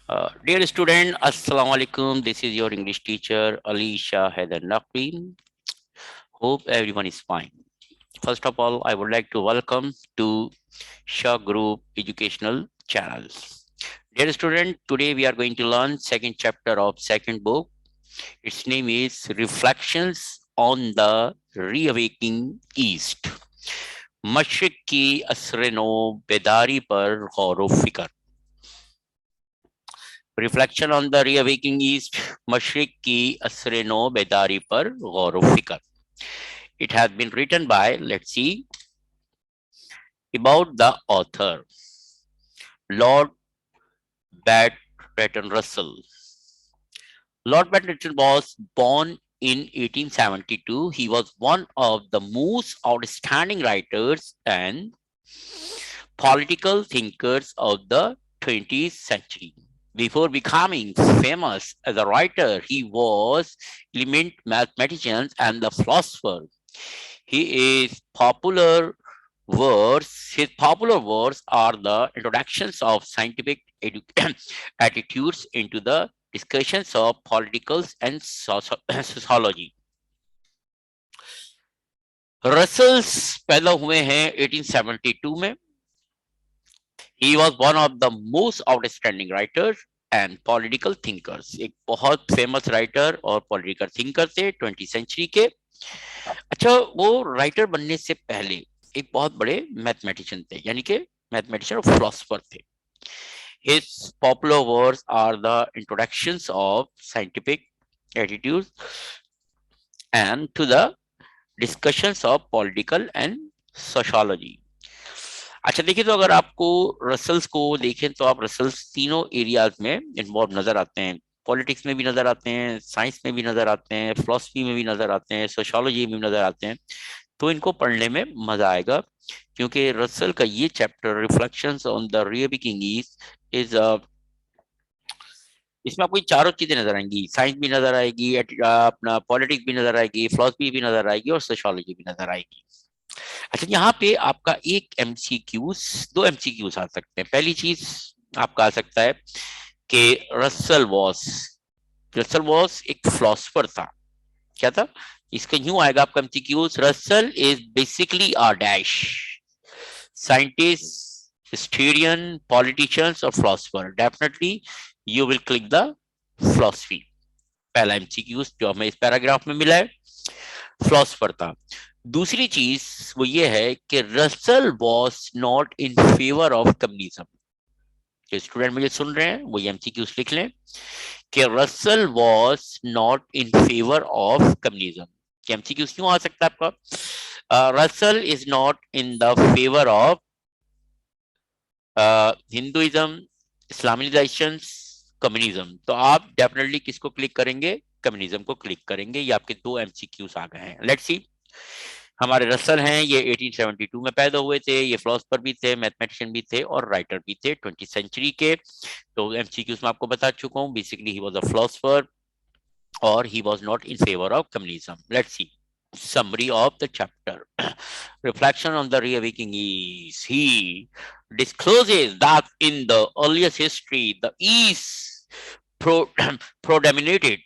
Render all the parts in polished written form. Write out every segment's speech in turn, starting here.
Dear student, Assalamu alaikum. This is your English teacher Alisha Heather Naqvi. Hope everyone is fine. First of all, I would like to welcome to Shah Group Educational Channel. Dear student, today we are going to learn second chapter of second book. Its name is Reflections on the Reawakening East. मशरिक की असरनो बेदारी पर गौर फिक्र. Reflection on the रीअवेकिंग east, मशरिक की असर no बेदारी पर गौर फिक्र. It has been written by, let's see, about the author, Lord Bertrand Russell. Lord Bertrand Russell was born in 1872. He was one of the most outstanding writers and political thinkers of the 20th century. Before becoming famous as a writer, he was eminent mathematician and the philosopher. His popular words are the introductions of scientific attitudes into the discussions of politicals and sociology. Russell's पैदा हुए हैं 1872 में. He was one of the most outstanding writers and political thinkers. एक बहुत famous writer और political thinker थे 20th century के. अच्छा, वो राइटर बनने से पहले एक बहुत बड़े मैथमेटिशियन थे, यानी कि मैथमेटिशियन और फिलोसोफर थे. His popular works are the introductions of scientific attitudes and to the discussions of political and sociology. अच्छा देखिए, तो अगर आपको रसल्स को देखें तो आप रसल्स तीनों एरियाज में इन्वॉल्व नजर आते हैं. पॉलिटिक्स में भी नजर आते हैं, साइंस में भी नजर आते हैं, फिलोसफी में भी नजर आते हैं, सोशियोलॉजी में भी नजर आते हैं. तो इनको पढ़ने में मजा आएगा, क्योंकि रसल का ये chapter reflections on the reawakening is इसमें आपको चारों चीजें नजर आएंगी. साइंस भी नजर आएगी, अपना पॉलिटिक्स भी नजर आएगी, फिलोसफी भी नजर आएगी और सोशियोलॉजी भी नजर आएगी. अच्छा, यहाँ पे आपका एक एमसीक्यूज, दो एमसीक्यूज आ सकते हैं. पहली चीज आपका आ सकता है कि रसल वॉस एक फिलोसफर था. क्या था? इसका यूं आएगा आपका MCQs, Russell is basically a dash scientist, historian, politicians और philosopher. Definitely you will click the philosophy. पहला एमसीक्यूज जो हमें इस पैराग्राफ में मिला है, फिलोसफर था. दूसरी चीज वो ये है कि Russell was not in favour of communism. जो स्टूडेंट मुझे सुन रहे हैं वो एमसीक्यूज लिख लें कि Russell was not in favour of communism. MCQs क्यों आ सकता है आपका? Russell is not in the favour of Hinduism, Islamization, communism. तो आप डेफिनेटली किसको क्लिक करेंगे? कम्युनिज्म को क्लिक करेंगे. ये आपके दो एमसीक्यूज आ गए हैं. Let's see. हमारे रसल हैं, ये 1872 में पैदा हुए थे. ये फिलोसफर भी थे, मैथमेटिशियन भी थे और राइटर भी थे 20th सेंचुरी के. तो एमसीक्यूज में आपको बता चुका हूं. Basically he was a philosopher और he was not in favour of communism. Let's see summary of the chapter. Reflection on the reawakening is, he discloses that in the earliest history the East predominated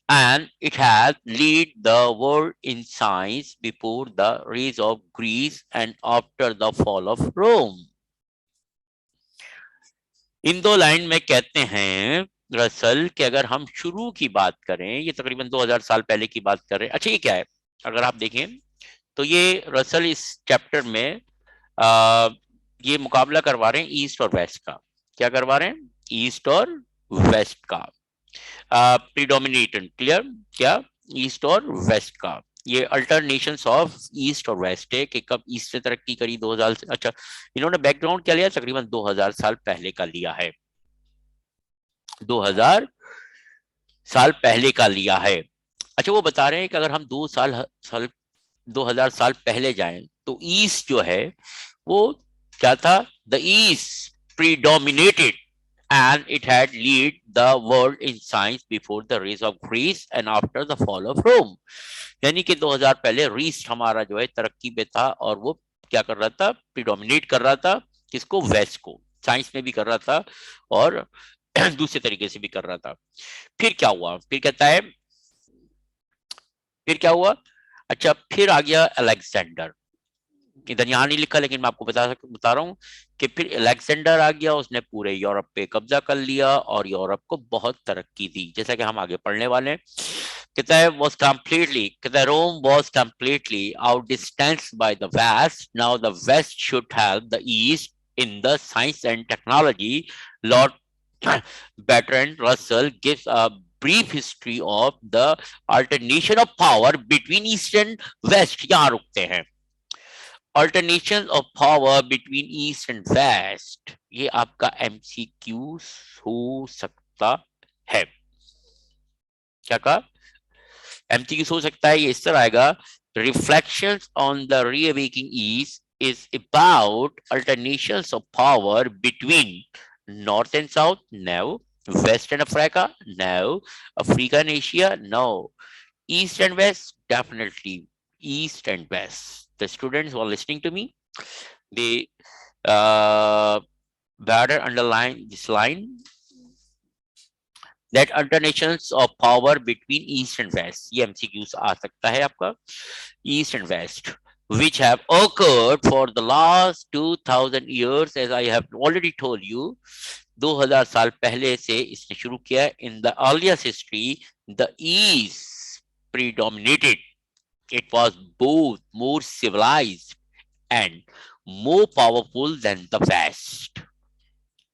and it has led the world in science before the rise of Greece and after the fall of Rome. इन दो line में कहते हैं Russell कि अगर हम शुरू की बात करें, ये तकरीबन 2000 साल पहले की बात कर रहे हैं. अच्छा, ये क्या है? अगर आप देखें तो ये रसल इस चैप्टर में ये मुकाबला करवा रहे हैं ईस्ट और वेस्ट का. क्या करवा रहे हैं? ईस्ट और वेस्ट का. प्रीडोमिनेटेंट, क्लियर? क्या? ईस्ट और वेस्ट का. ये अल्टरनेशंस ऑफ ईस्ट और वेस्ट है कि कब ईस्ट ने तरक्की करी 2000 से. अच्छा, इन्होंने बैकग्राउंड क्या लिया? तकरीबन 2000 साल पहले का लिया है. 2000 साल पहले का लिया है. अच्छा, वो बता रहे हैं कि अगर हम 2000 साल पहले जाएं तो ईस्ट जो है वो क्या था? The east predominated and it had led the world in science before the rise of Greece and after the fall of Rome. यानी कि 2000 पहले ईस्ट हमारा जो है तरक्की में था और वो क्या कर रहा था? प्रीडोमिनेट कर रहा था. किसको? वेस्ट को. साइंस में भी कर रहा था और दूसरे तरीके से भी कर रहा था। फिर क्या हुआ, फिर कहता है, फिर क्या हुआ, अच्छा फिर आ गया अलेक्जेंडर। इधर यहाँ नहीं लिखा लेकिन मैं आपको बता रहा हूँ कि फिर अलेक्जेंडर आ गया, उसने पूरे यूरोप पे कब्जा कर लिया और यूरोप को बहुत तरक्की दी, जैसा कि हम आगे पढ़ने वाले हैं। कहता है was completely, कहता है Rome was completely outdistanced by the West. Now the West should help the East in the science and technology. Lord Bertrand Russell gives a brief history of the alternation of power between East and West. यहाँ रुकते हैं। Alternation of power between East and West, ये आपका MCQ हो सकता है। क्या कहा, MCQ हो सकता है, ये इस तरह आएगा, reflections on the reawakening East is about alternations of power between North and South, no. West and Africa, no. Africa and Asia, no. East and West, definitely. East and West. The students who are listening to me, they better underline this line, that alternations of power between East and West. ये MCQs आ सकता है आपका, East and West, which have occurred for the last 2000 years, as I have already told you. 2000 साल पहले से इसने शुरू किया। In the earliest history, the East predominated. It was both more civilized and more powerful than the West.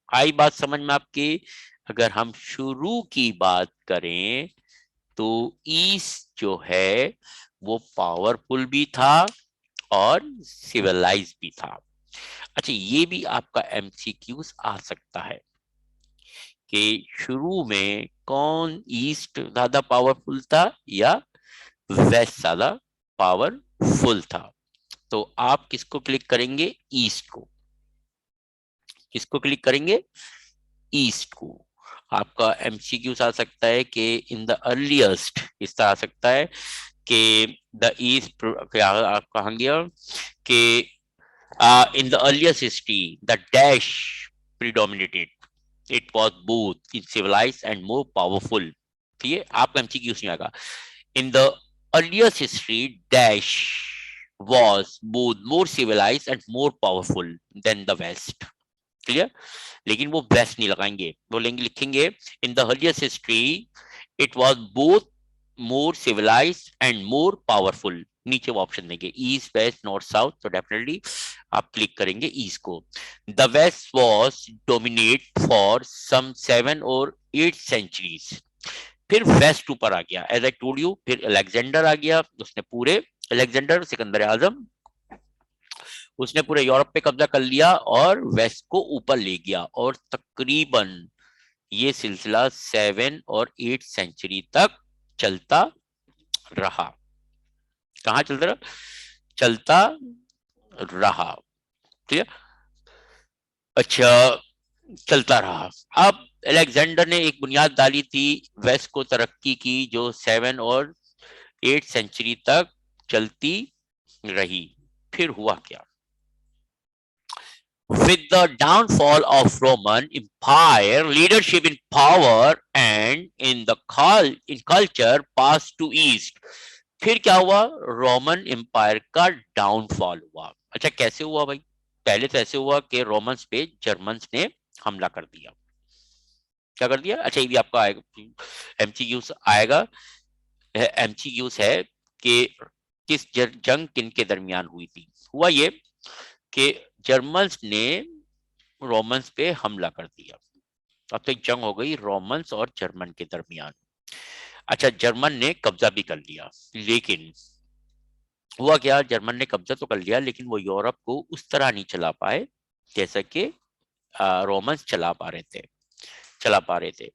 आई बात समझ में आपकी? अगर हम शुरू की बात करें तो ईस्ट जो है वो पावरफुल भी था और सिविलाइज भी था। अच्छा, ये भी आपका MCQs आ सकता है कि शुरू में कौन, ईस्ट ज्यादा पावरफुल था या वेस्ट ज्यादा पावरफुल था? तो आप किसको क्लिक करेंगे? ईस्ट को। किसको क्लिक करेंगे? ईस्ट को। आपका MCQ आ सकता है कि इन द अर्लीस्ट, इस तरह आ सकता है कि द ईस्ट, क्या आप कहा गया कि in the earliest history the dash predominated, it was both in civilized and more powerful। ठीक है, आपका MCQ नहीं आएगा। in the earliest history dash was both more civilized and more powerful than the West। Clear? लेकिन वो West नहीं लगाएंगे, बोलेंगे, लिखेंगे in the earliest history it was both more civilised and more powerful. नीचे वो ऑप्शन देंगे ईस्ट वेस्ट नॉर्थ साउथ, तो डेफिनेटली आप क्लिक करेंगे ईस्ट को। The West was dominate for some 7 और 8 सेंचुरीज। फिर वेस्ट ऊपर आ गया, एज आई टोल्ड यू। फिर अलेक्जेंडर आ गया, उसने पूरे, अलेक्जेंडर सिकंदर आजम, उसने पूरे यूरोप पे कब्जा कर लिया और वेस्ट को ऊपर ले गया, और तकरीबन ये सिलसिला 7 और 8 सेंचुरी तक चलता रहा। कहाँ चलता रहा? चलता रहा। ठीक है, अच्छा, चलता रहा। अब अलेक्जेंडर ने एक बुनियाद डाली थी, वेस्ट को तरक्की की, जो 7 और 8 सेंचुरी तक चलती रही। फिर हुआ क्या? With the downfall of Roman Empire, leadership in power and in culture passed to East। फिर क्या हुआ? रोमन एम्पायर का डाउनफॉल हुआ। अच्छा, कैसे हुआ भाई? पहले तो ऐसे हुआ कि रोमन्स पे जर्मन्स ने हमला कर दिया। क्या कर दिया? अच्छा, ये भी आपका MCQs आएगा। MCQs है कि किस जंग किन के दरमियान हुई थी। हुआ ये कि जर्मन्स ने रोमन्स पे हमला कर दिया। अब तो एक जंग हो गई रोमन्स और जर्मन के दरमियान। अच्छा, जर्मन ने कब्जा भी कर लिया, लेकिन हुआ क्या? जर्मन ने कब्जा तो कर लिया, लेकिन वो यूरोप को उस तरह नहीं चला पाए जैसा कि रोमन्स चला पा रहे थे।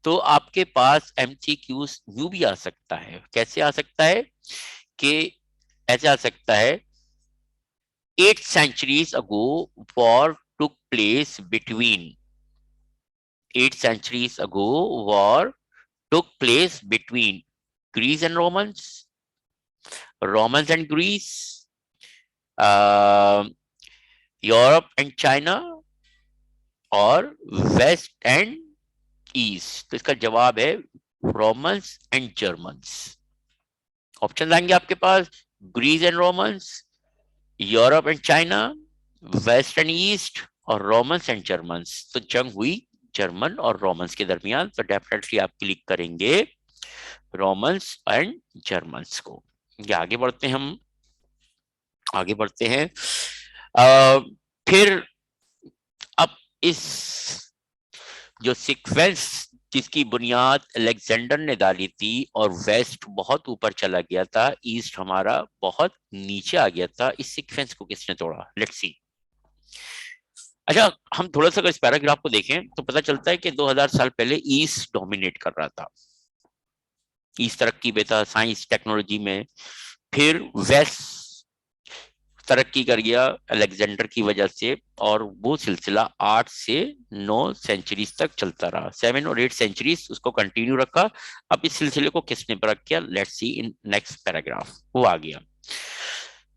तो आपके पास MCQs यूं भी आ सकता है। कैसे आ सकता है? कि ऐसे आ सकता है, 8 centuries ago war took place between 8 centuries ago war took place between Greece and Romans and Greece, Europe and China, or West and east, तो इसका जवाब है रोमन्स एंड जर्मन्स। ऑप्शन आएंगे आपके पास, Greece and Romans, Europe and China, west and east, और Romans and Germans. तो जंग हुई जर्मन और रोमन्स के दरमियान, तो डेफिनेटली आप क्लिक करेंगे रोमन्स एंड जर्मन्स को। ये आगे बढ़ते हैं, हम आगे बढ़ते हैं। फिर अब इस जो सीक्वेंस जिसकी बुनियाद अलेक्जेंडर ने डाली थी, और वेस्ट बहुत ऊपर चला गया था, ईस्ट हमारा बहुत नीचे आ गया था, इस सीक्वेंस को किसने तोड़ा? Let's see. अच्छा, हम थोड़ा सा अगर इस पैराग्राफ को देखें तो पता चलता है कि 2000 साल पहले ईस्ट डोमिनेट कर रहा था, ईस्ट तरक्की पे था साइंस टेक्नोलॉजी में। फिर वेस्ट तरक्की कर गया अलेक्जेंडर की वजह से, और वो सिलसिला 8 से 9 सेंचुरीज तक चलता रहा, 7 और 8 सेंचुरीज उसको कंटिन्यू रखा। अब इस सिलसिले को किसने ब्रेक किया? Let's see in next paragraph. वो आ गया,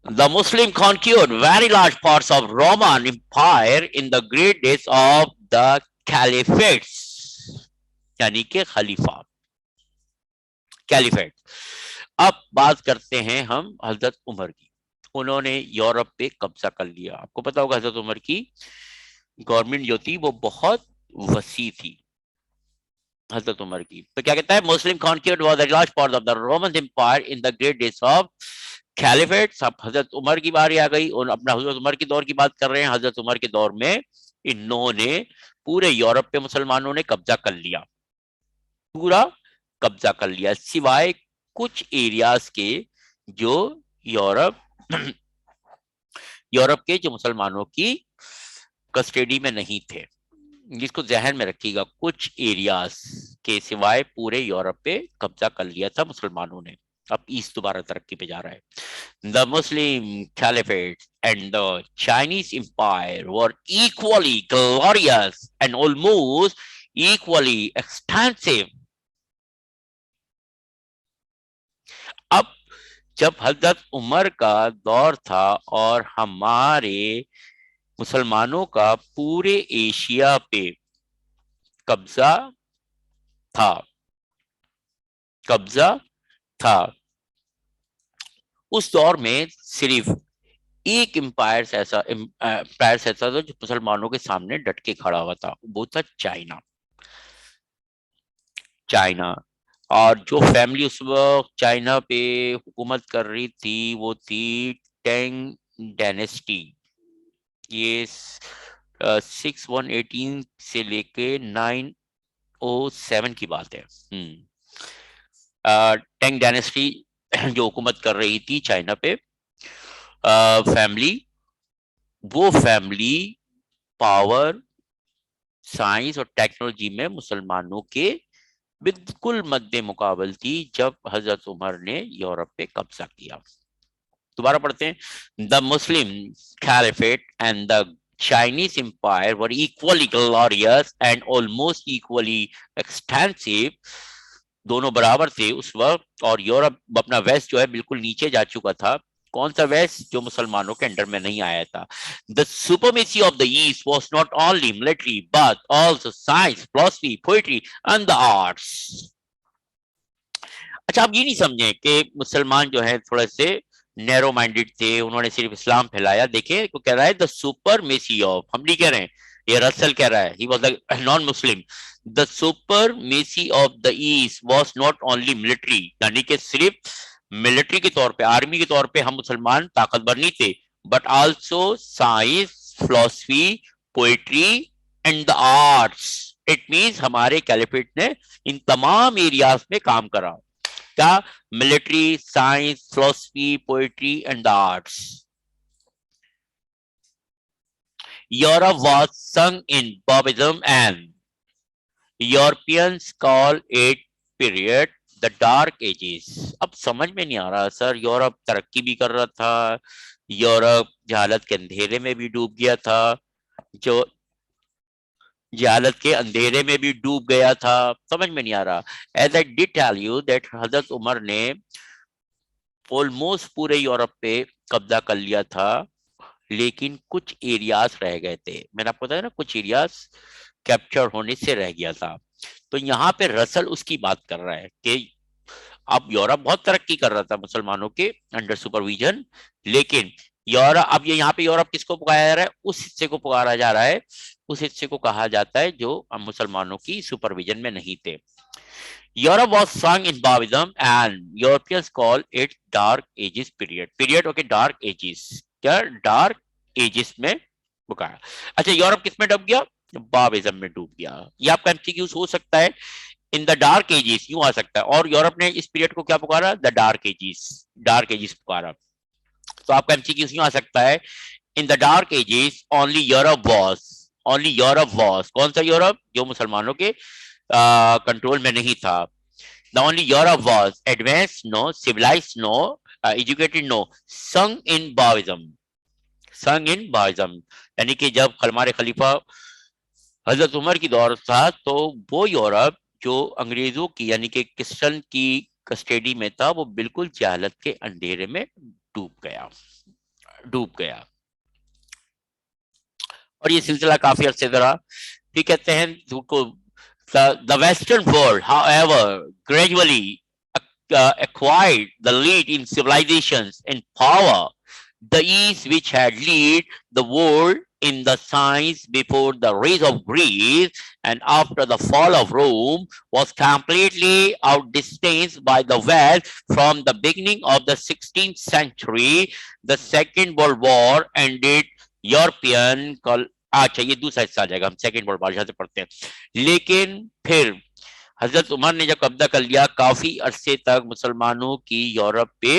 the Muslim conquered very large parts of Roman Empire in the great days of the caliphates, यानी कि खलीफा, कैलिफेट। अब बात करते हैं हम हजरत उमर की। उन्होंने यूरोप पे कब्जा कर लिया। आपको पता होगा हजरत उमर की गवर्नमेंट जो थी वो बहुत वसी थी, हजरत उमर की। तो क्या कहता है, Muslim conquered was the large part of the Roman Empire in the great days of caliphate. अब हजरत उमर की बारी आ गई, और अपना हजरत उमर के दौर की बात कर रहे हैं। हजरत उमर के दौर में इन्होंने पूरे यूरोप पे मुसलमानों ने कब्जा कर लिया, पूरा कब्जा कर लिया, सिवाय कुछ एरियाज के जो यूरोप यूरोप के जो मुसलमानों की कस्टडी में नहीं थे। जिसको जहन में रखिएगा, कुछ एरियाज के सिवाय पूरे यूरोप पे कब्जा कर लिया था मुसलमानों ने। अब ईस्ट दोबारा तरक्की पे जा रहा है। The Muslim caliphate and the Chinese empire were equally glorious and almost equally extensive. अब जब हजरत उमर का दौर था और हमारे मुसलमानों का पूरे एशिया पे कब्जा था, कब्जा था, उस दौर में सिर्फ एक एम्पायर ऐसा था जो मुसलमानों के सामने डट के खड़ा हुआ था, वो था चाइना। चाइना, और जो फैमिली उस वक्त चाइना पे हुकूमत कर रही थी वो थी टेंग डायनेस्टी। ये 6118 से लेके 907 की बात है। टेंग डायनेस्टी जो हुकूमत कर रही थी चाइना पे, फैमिली, वो फैमिली पावर, साइंस और टेक्नोलॉजी में मुसलमानों के बिल्कुल मद्दे मुकाबल थी जब हजरत उमर ने यूरोप पे कब्जा किया। दोबारा पढ़ते हैं। The Muslim caliphate and the Chinese empire were equally glorious and almost equally extensive। दोनों बराबर थे उस वक्त, और यूरोप अपना वेस्ट जो है बिल्कुल नीचे जा चुका था। कौन सा वेस्ट? जो मुसलमानों के अंडर में नहीं आया था। The supremacy of the east was not only military but also science, philosophy, poetry and the arts. अच्छा, आप ये नहीं समझे कि मुसलमान जो है थोड़े से नैरो माइंडेड थे, उन्होंने सिर्फ इस्लाम फैलाया। देखिए को कह रहा है द सुपरमेसी ऑफ, हम नहीं कह रहे हैं, ये रसल कह रहा है, ही was a non Muslim. The supremacy of the east was not only military, यानी कि सिर्फ मिलिट्री के तौर पे, आर्मी के तौर पे हम मुसलमान ताकतवर नहीं थे, but also science, philosophy, poetry and the arts. It means हमारे कैलिफेट ने इन तमाम एरियाज में काम करा। क्या? Military, science, philosophy, poetry and the arts. Europe was sunk in barbarism and Europeans call it period the dark ages। अब समझ में नहीं आ रहा सर, यूरोप तरक्की भी कर रहा था, यूरोप जहालत के अंधेरे में भी डूब गया था, जो जहालत के अंधेरे में भी डूब गया था, समझ में नहीं आ रहा। As I did tell you that Hazrat Umar ने ऑलमोस्ट पूरे यूरोप पे कब्जा कर लिया था, लेकिन कुछ एरियाज रह गए थे। मैंने आपको बताया ना, कुछ एरियाज कैप्चर होने से रह गया था। तो यहाँ पे रसल उसकी बात कर रहा है कि अब यूरोप बहुत तरक्की कर रहा था मुसलमानों के अंडर सुपरविजन, लेकिन यूरोप, अब ये यहाँ पे यूरोप किसको पुकारा जा रहा है? उस हिस्से को पुकारा जा रहा है, उस हिस्से को कहा जाता है जो मुसलमानों की सुपरविजन में नहीं थे। Europe was sung in Bavism and Europeans call it Dark Ages period. Period okay, Dark Ages, क्या Dark Ages में पुकारा। अच्छा, यूरोप किस में डूब गया? बाविज्म में डूब गया। ये आपका एमसीक्यू हो सकता है, इन द डार्क एजिस, यूं आ सकता है। और यूरोप ने इस पीरियड को क्या पुकारा? The dark ages, dark ages पुकारा। तो आपका एमसीक्यू यूं आ सकता है, in the dark ages only Europe was, only Europe was, कौन सा यूरोप? जो मुसलमानों के कंट्रोल में नहीं था। The only Europe was advanced, no, civilized, no, educated, no, sung in Baoism, sung in Baoism। यानी कि जब हमारे खलीफा हजरत उमर की दौर था, तो वो यूरोप जो अंग्रेजों की यानी कि क्रिश्चियन की कस्टडी में था, वो बिल्कुल जहालत के अंधेरे में डूब गया, डूब गया। और ये सिलसिला काफी अरसे रहा। फिर कहते हैं उसको, the Western world, however, gradually acquired the lead in civilizations and power. The East, which had led the world in the science before the rise of Greece and after the fall of Rome, was completely outdistanced by the West from the beginning of the 16th century. The Second World War ended European अच्छा, ये दूसरा हिस्सा आ जाएगा, हम second world war से पढ़ते हैं। लेकिन फिर हजरत उमर ने जब कब्जा कर लिया, काफी अरसे तक मुसलमानों की यूरोप पे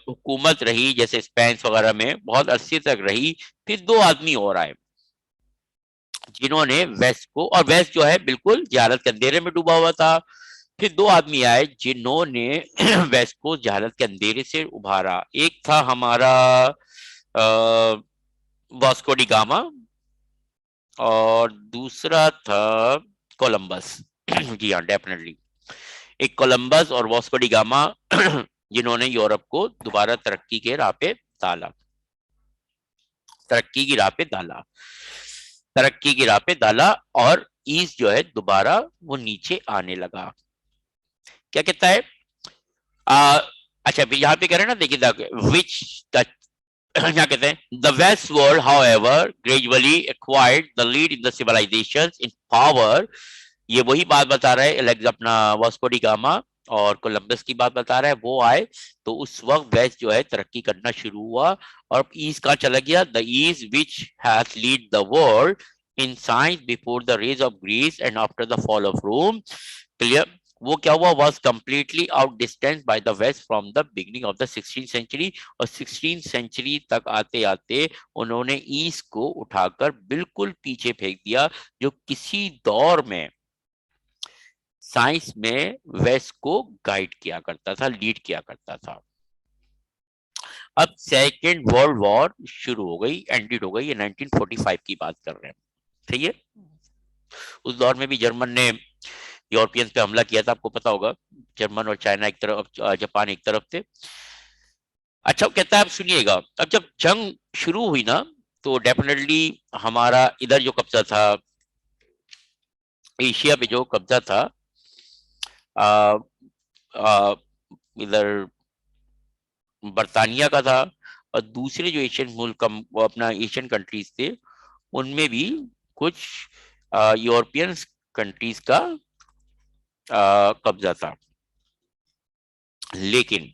हुकूमत रही, जैसे स्पेन वगैरह में बहुत अरसे तक रही। फिर दो आदमी और आए जिन्होंने वेस्ट को, और वेस्ट जो है बिल्कुल जहालत के अंधेरे में डूबा हुआ था। फिर दो आदमी आए जिन्होंने वेस्ट को जहालत के अंधेरे से उभारा। एक था हमारा वास्को डी गामा, और दूसरा था कोलंबस। जी हाँ, डेफिनेटली एक कोलंबस और वास्को डी गामा जिन्होंने यूरोप को दोबारा तरक्की के राह पे डाला, तरक्की की राह पे डाला, तरक्की की राह पे डाला, और ईस्ट जो है दोबारा वो नीचे आने लगा। क्या कहता है? अच्छा, यहाँ पे कह रहे हैं ना, देखिए, विच क्या कहते हैं? The West world however gradually acquired the lead in the civilisations in power. ये वही बात बता रहा है, अपना वास्को डी गामा और कोलंबस की बात बता रहा है। वो आए तो उस वक्त वेस्ट जो है तरक्की करना शुरू हुआ, और ईस्ट कहाँ चला गया? The East which has lead the world in science before the rise of Greece and after the fall of Rome. Clear? वो क्या हुआ? Was completely out distance by the West from the beginning of the 16th century. और 16th century तक आते आते उन्होंने east को उठाकर बिल्कुल पीछे फेंक दिया, जो किसी दौर में साइंस में वेस्ट को गाइड किया करता था, लीड किया करता था। अब सेकेंड वर्ल्ड वॉर शुरू हो गई, एंडेड हो गई, ये 1945 की बात कर रहे हैं, ठीक है? उस दौर में भी जर्मन ने यूरोपियंस पे हमला किया था, आपको पता होगा। जर्मन और चाइना एक तरफ, जापान एक तरफ थे। अच्छा, कहता है, आप सुनिएगा, अब जब जंग शुरू हुई ना, तो डेफिनेटली हमारा इधर जो कब्जा था, एशिया पे जो कब्जा था, इधर बर्तानिया का था, और दूसरे जो एशियन मुल्क, वो अपना एशियन कंट्रीज थे, उनमें भी कुछ यूरोपियन कंट्रीज का कब्जा था। लेकिन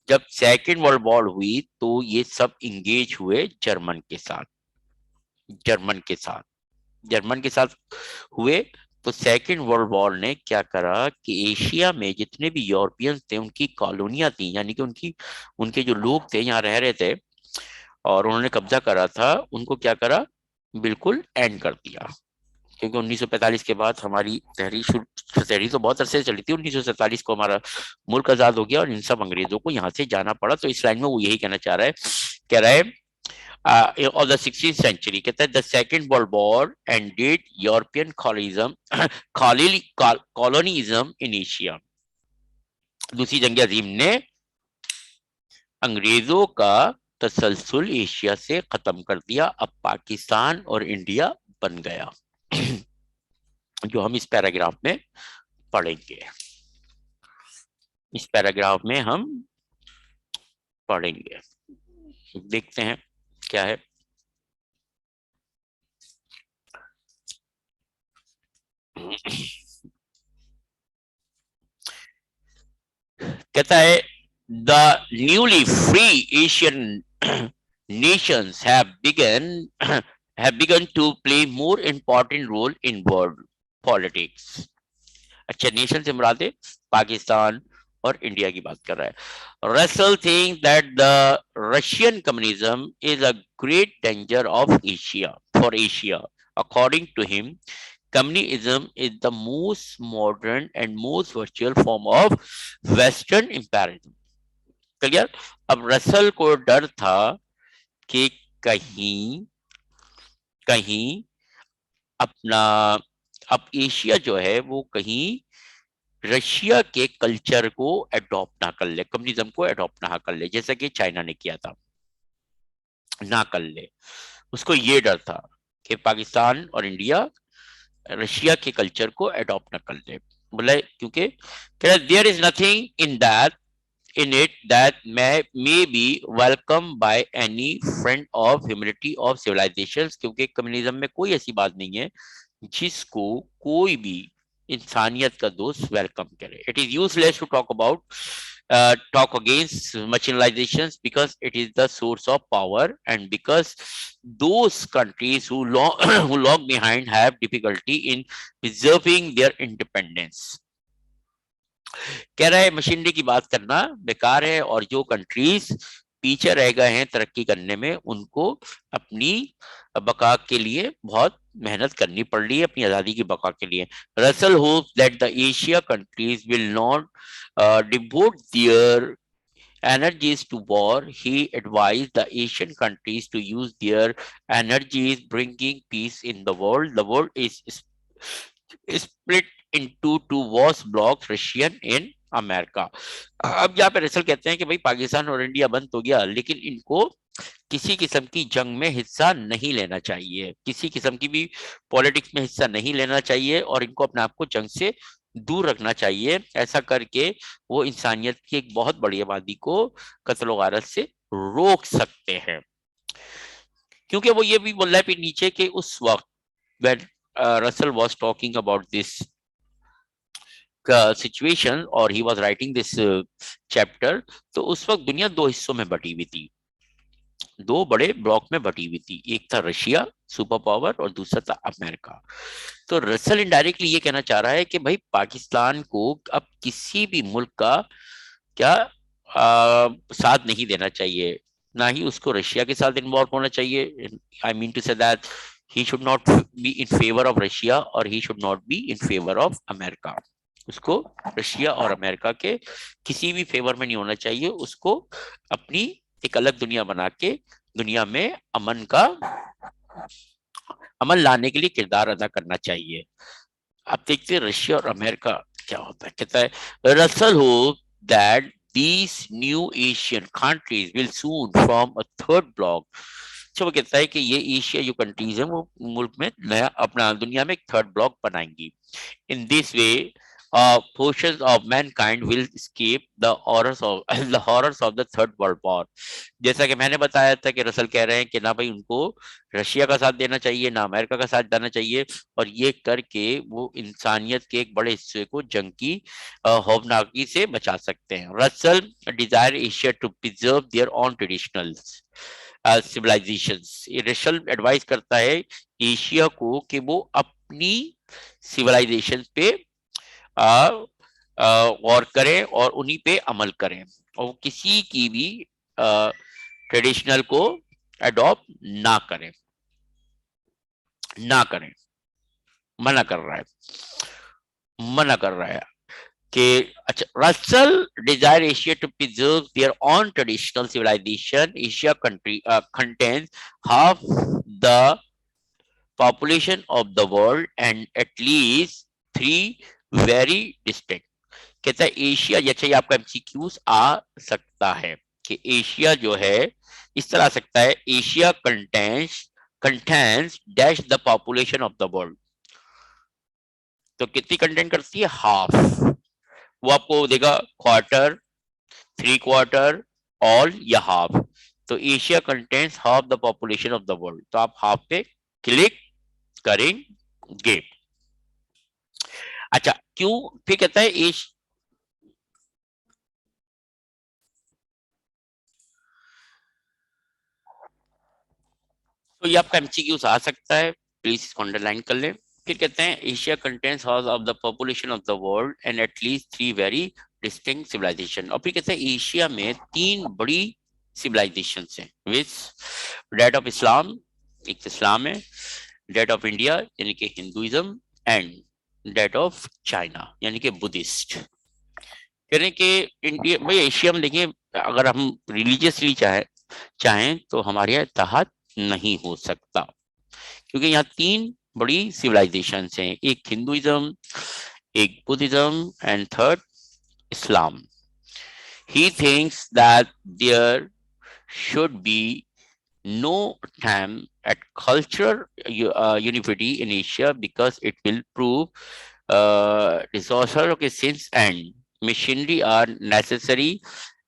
जब सेकेंड वर्ल्ड वॉर हुई, तो ये सब इंगेज हुए जर्मन के साथ, जर्मन के साथ, जर्मन के साथ हुए। तो सेकेंड वर्ल्ड वॉर ने क्या करा कि एशिया में जितने भी यूरोपियंस थे, उनकी कॉलोनियां थी, यानी कि उनकी, उनके जो लोग थे यहाँ रह रहे थे और उन्होंने कब्जा करा था, उनको क्या करा? बिल्कुल एंड कर दिया। क्योंकि 1945 के बाद हमारी तहरीर तो बहुत अरसे चली थी। 1947 को हमारा मुल्क आजाद हो गया और इन सब अंग्रेजों को यहाँ से जाना पड़ा। तो इस लाइन में वो यही कहना चाह रहा है, कह रहा है of the 16th century, कहता है, the second world war ended European colonialism in Asia। दूसरी जंग अजीम ने अंग्रेजों का तसलसल एशिया से खत्म कर दिया। अब पाकिस्तान और इंडिया बन गया। जो हम इस पैराग्राफ में पढ़ेंगे। इस पैराग्राफ में हम पढ़ेंगे, देखते हैं क्या है। कहता है the newly free Asian nations have begun to play more important role in world politics। अच्छा, नेशन से मुराद है पाकिस्तान और इंडिया की बात कर रहा है। Russell think that the Russian communism is a great danger of Asia for Asia. According to him, communism is the most modern and most virtual form of western imperialism। Clear. अब Russell को डर था कि कहीं कहीं अपना अब Asia जो है वो कहीं रशिया के कल्चर को अडॉप्ट ना कर ले, कम्युनिज्म को अडॉप्ट ना कर ले, जैसा कि चाइना ने किया था, ना कर ले। उसको ये डर था कि पाकिस्तान और इंडिया रशिया के कल्चर को अडॉप्ट ना कर ले। बोले क्योंकि there is nothing in it that may be welcomed by any friend of humanity of civilizations। क्योंकि कम्युनिज्म में कोई ऐसी बात नहीं है जिसको कोई भी इंसानियत का दोस्त वेलकम करे। It is useless to talk about talk against marginalizations because it is the source of power and because those countries who lag behind have difficulty in preserving their independence। कह रहा है मशीनरी की बात करना बेकार है और जो कंट्रीज पीछे रह गए हैं तरक्की करने में उनको अपनी बका के लिए बहुत मेहनत करनी पड़ रही है, अपनी आजादी की बका के लिए। Russell hopes that the Asia countries will not devote their energies to war। He advised the Asian countries to use their energies bringing peace in the world। The world is split into two vast blocks, Russian and America. अब यहाँ पे Russell कहते हैं कि भाई पाकिस्तान और India बंद हो गया, लेकिन इनको किसी किस्म की जंग में हिस्सा नहीं लेना चाहिए, किसी किस्म की भी पॉलिटिक्स में हिस्सा नहीं लेना चाहिए और इनको अपने आप को जंग से दूर रखना चाहिए। ऐसा करके वो इंसानियत की एक बहुत बड़ी आबादी को कत्ल गारत से रोक सकते हैं। क्योंकि वो ये भी बोल रहा है फिर नीचे के उस वक्त when Russell was talking about this situation और he was writing this chapter, तो उस वक्त दुनिया दो हिस्सों में बटी हुई थी, दो बड़े ब्लॉक में बटी हुई थी। एक था रशिया सुपर पावर और दूसरा था अमेरिका। तो रसल इनडायरेक्टली ये कहना चाह रहा है कि भाई पाकिस्तान को अब किसी भी मुल्क का क्या साथ नहीं देना चाहिए, ना ही उसको रशिया के साथ इन्वॉल्व होना चाहिए। I mean to say that he should not be in favor of Russia or he should not be in favor of America। उसको रशिया और अमेरिका के किसी भी फेवर में नहीं होना चाहिए, उसको अपनी एक अलग दुनिया बना के दुनिया में अमन लाने के लिए किरदार अदा करना चाहिए। अब देखते हैं रशिया और अमेरिका क्या होता है। कहता है रसल हो that these new Asian countries will soon form a third block। अच्छा, वो कहता है कि ये एशिया जो कंट्रीज हैं वो मुल्क में नया अपना दुनिया में एक थर्ड ब्लॉक बनाएंगी। In this way portions of mankind will escape the horrors of the horrors of the third world war। जैसा कि मैंने बताया था कि रसल कह रहे हैं कि ना भाई उनको रशिया का साथ देना चाहिए ना अमेरिका का साथ देना चाहिए, और ये करके वो इंसानियत के एक बड़े हिस्से को जंग की खौफनाकी से बचा सकते हैं। Russell desire Asia to preserve their own traditional civilisations. Russell advice करता है एशिया को कि वो अपनी सिविलाइजेशन पे गौर करें और उन्हीं पे अमल करें और किसी की भी ट्रेडिशनल को अडॉप्ट ना करें। मना कर रहा है कि अच्छा, Russell desire Asia to preserve their own traditional civilisation. Asia country contains half the population of the world and at least 3 very distinct। कहता है एशिया, अच्छा ये आपका एमसीक्यूज आ सकता है कि एशिया जो है इस तरह आ सकता है, Asia contains dash the population of the world. तो कितनी कंटेंट करती है? हाफ। वो आपको देगा क्वार्टर, 3/4, ऑल या हाफ। तो Asia contents half the population of the world, तो आप हाफ पे क्लिक करेंगे। अच्छा, क्यों फिर कहता है तो ये आपका एमसीक्यूज आ सकता है, प्लीज इसको अंडरलाइन कर लें। फिर कहते हैं Asia contents half of the population of the world and at least 3 very distinct civilisation. और फिर कहते हैं एशिया में 3 बड़ी सिविलाइजेशन हैं, विच डेट ऑफ इस्लाम, एक इस्लाम है, डेट ऑफ इंडिया यानी कि Hinduism, and that of China यानी कि बुद्धिस्ट। कह रहे हैं कि इंडिया भाई एशिया में देखिए, अगर हम रिलीजियसली चाहें तो हमारे यहाँ इत्तेहाद नहीं हो सकता, क्योंकि यहाँ 3 बड़ी सिविलाइजेशन हैं, एक हिंदुइज्म, एक Buddhism and third Islam. He thinks that there should be no attempt at cultural unity in Asia because it will prove disaster. Okay, since and machinery are necessary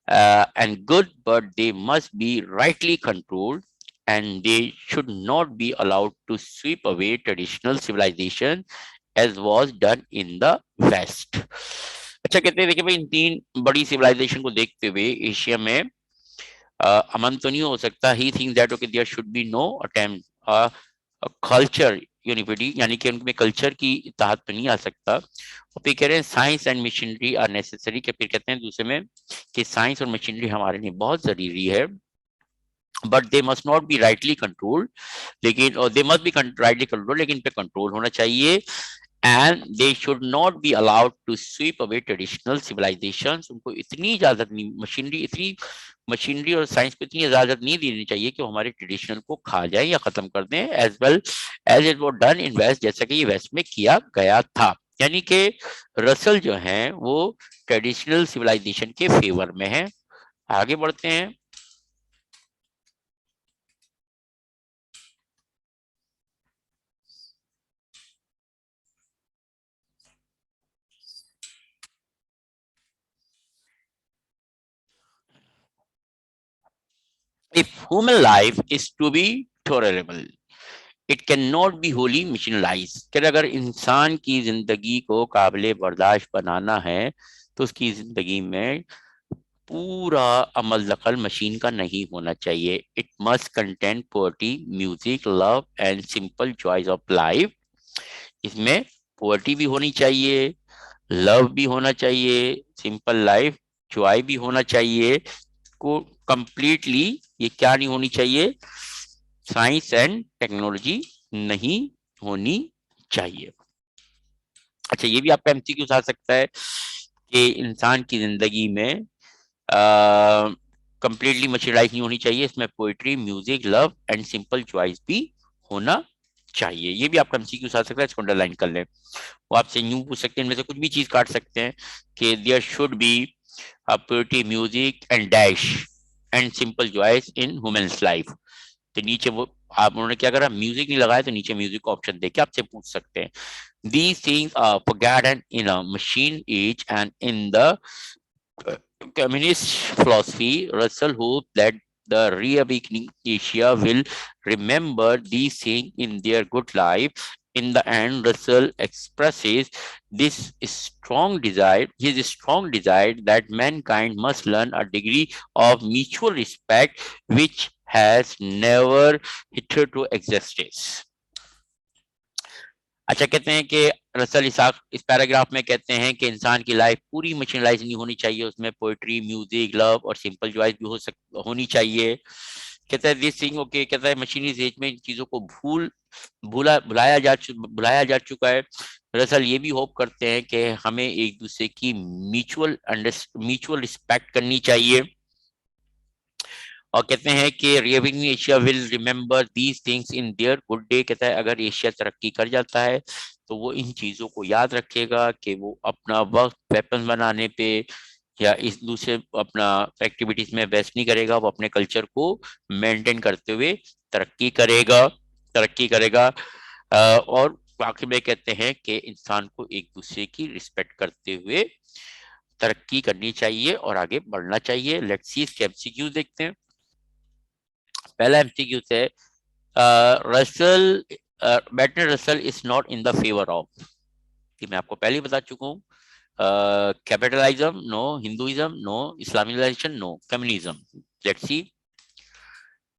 and good, but they must be rightly controlled, and they should not be allowed to sweep away traditional civilization as was done in the West. अच्छा, कहते हैं देखिए भाई, इन 3 बड़ी civilisation को देखते हुए Asia में अमन तो नहीं हो सकता। He thinks that okay there should be no attempt culture unity, यानी कि उनमें कल्चर की इत्तेहाद तो नहीं आ सकता। और फिर कह रहे हैं science and machinery are necessary, के फिर कहते हैं दूसरे में कि साइंस और मशीनरी हमारे लिए बहुत जरूरी है, but they must not be rightly controlled, लेकिन और they must be rightly control, लेकिन पे कंट्रोल होना चाहिए। And they should not be allowed to sweep away traditional civilisation, उनको इतनी इजाजत नहीं, मशीनरी और साइंस को इतनी इजाजत नहीं देनी चाहिए कि वो हमारे ट्रेडिशनल को खा जाए या खत्म कर दें, as well as it was done in West, जैसा कि ये वेस्ट में किया गया था। यानी कि रसल जो है वो ट्रेडिशनल सिविलाइजेशन के फेवर में है। आगे बढ़ते हैं। If human life is to be tolerable, it can not be holy missionalize, कि अगर इंसान की जिंदगी को काबिल बर्दाश्त बनाना है तो उसकी जिंदगी में पूरा अमल दखल मशीन का नहीं होना चाहिए। It must contain poverty, music, love and simple joys of life. इसमें पोवर्टी भी होनी चाहिए, लव भी होना चाहिए, सिंपल लाइफ, जॉय भी होना चाहिए। को कंप्लीटली ये क्या नहीं होनी चाहिए? साइंस एंड टेक्नोलॉजी नहीं होनी चाहिए। अच्छा, ये भी आपका एमसीक्यू आ सकता है कि इंसान की जिंदगी में कंप्लीटली मशीनराइज नहीं होनी चाहिए, इसमें poetry, music, love and simple choice भी होना चाहिए। ये भी आपका एमसीक्यू आ सकता है, इसको अंडरलाइन कर लें। वो आपसे यूं पूछ सकते हैं, इनमें से कुछ भी चीज काट सकते हैं कि there should be poetry, music and dash and simple choice in humans life. तो नीचे वो आप उन्होंने क्या करा, म्यूजिक नहीं लगाया, तो नीचे म्यूजिक का ऑप्शन देके आपसे पूछ सकते हैं। These things are forgotten in a machine age, and in the communist philosophy, Russell hoped that the reawakening Asia will remember these things in their good life. In the end, Russell expresses his strong desire that mankind must learn a degree of mutual respect which has never hitherto existed. अच्छा, कहते हैं कि Russell Isaac इस paragraph में कहते हैं कि इंसान की लाइफ पूरी मशीनलाइज नहीं होनी चाहिए, उसमें पोइट्री, म्यूजिक, लव और सिंपल जॉयज भी होनी चाहिए। कहता है दिस थिंग ओके, कहता है मशीनी एज में इन चीजों को भुलाया जा चुका है। रसल ये भी होप करते हैं कि हमें एक दूसरे की म्यूचुअल रिस्पेक्ट करनी चाहिए। और कहते हैं कि reviving Asia will remember these things in their good day. कहता है अगर एशिया तरक्की कर जाता है तो वो इन चीजों को याद रखेगा कि वो अपना वक्त वेपन बनाने पे या इस दूसरे अपना एक्टिविटीज में वेस्ट नहीं करेगा, वो अपने कल्चर को मेंटेन करते हुए तरक्की करेगा। और आखिर में कहते हैं कि इंसान को एक दूसरे की रिस्पेक्ट करते हुए तरक्की करनी चाहिए और आगे बढ़ना चाहिए। लेट्स सी इसके एमसीक्यू देखते हैं। पहला एमसीक्यू है Russell Bertrand Russell is not in the favour of, कि मैं आपको पहले ही बता चुका हूँ। Capitalism no, Hinduism no, Islamization no, communism. Let's see.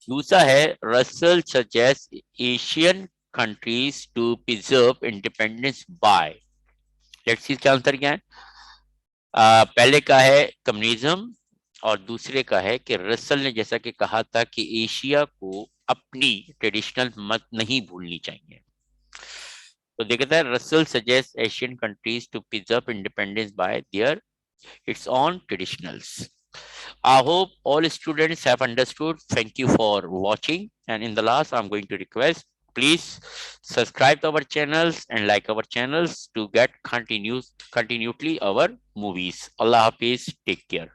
दूसरा है Russell suggest Asian countries to preserve independence by. Let's see इसका आंसर क्या है। पहले का है कम्युनिज्म और दूसरे का है कि रसल ने जैसा कि कहा था कि एशिया को अपनी ट्रेडिशनल मत नहीं भूलनी चाहिए। तो देखता है Russell suggest Asian countries to preserve independence by their its own traditionals. I hope all students have understood. Thank you for watching. And in the last, I'm going to request, please subscribe to our channels and like our channels to get continuously our movies. Allah Hafiz. Take care.